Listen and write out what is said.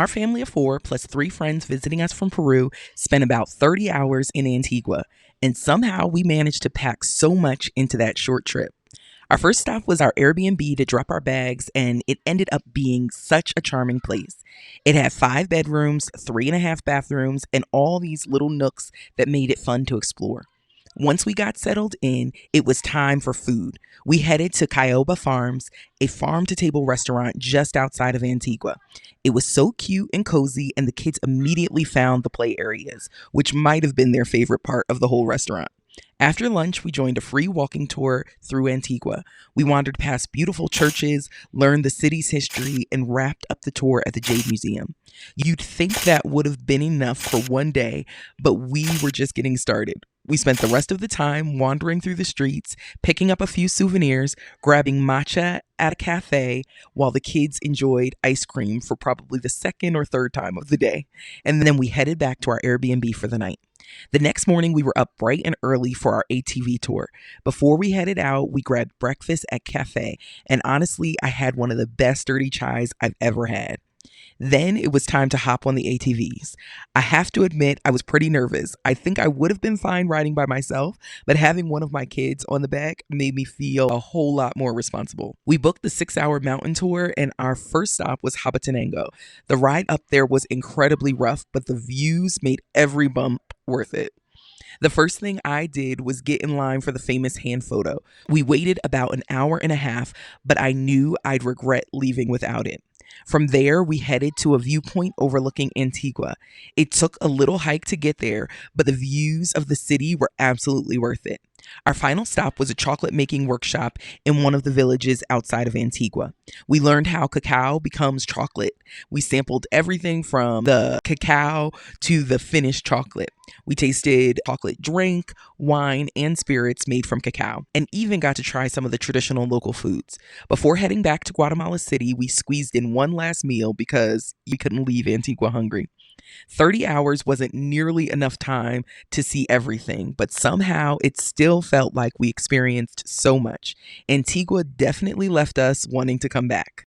Our family of four, plus three friends visiting us from Peru, spent about 30 hours in Antigua, and somehow we managed to pack so much into that short trip. Our first stop was our Airbnb to drop our bags, and it ended up being such a charming place. It had five bedrooms, three and a half bathrooms, and all these little nooks that made it fun to explore. Once we got settled in, it was time for food. We headed to Cayoba Farms, a farm to table restaurant just outside of Antigua. It was so cute and cozy, and the kids immediately found the play areas, which might have been their favorite part of the whole restaurant. After lunch, we joined a free walking tour through Antigua. We wandered past beautiful churches, learned the city's history, and wrapped up the tour at the Jade Museum. You'd think that would have been enough for one day, but we were just getting started. We spent the rest of the time wandering through the streets, picking up a few souvenirs, grabbing matcha at a cafe, while the kids enjoyed ice cream for probably the second or third time of the day. And then we headed back to our Airbnb for the night. The next morning, we were up bright and early for our ATV tour. Before we headed out, we grabbed breakfast at cafe, and honestly, I had one of the best dirty chais I've ever had. Then it was time to hop on the ATVs. I have to admit, I was pretty nervous. I think I would have been fine riding by myself, but having one of my kids on the back made me feel a whole lot more responsible. We booked the 6-hour mountain tour, and our first stop was Hobbitenango. The ride up there was incredibly rough, but the views made every bump worth it. The first thing I did was get in line for the famous hand photo. We waited about an hour and a half, but I knew I'd regret leaving without it. From there, we headed to a viewpoint overlooking Antigua. It took a little hike to get there, but the views of the city were absolutely worth it. Our final stop was a chocolate making workshop in one of the villages outside of Antigua. We learned how cacao becomes chocolate. We sampled everything from the cacao to the finished chocolate. We tasted chocolate drink, wine, and spirits made from cacao, and even got to try some of the traditional local foods. Before heading back to Guatemala City, we squeezed in one last meal because we couldn't leave Antigua hungry. 30 hours wasn't nearly enough time to see everything, but somehow it still felt like we experienced so much. Antigua definitely left us wanting to come back.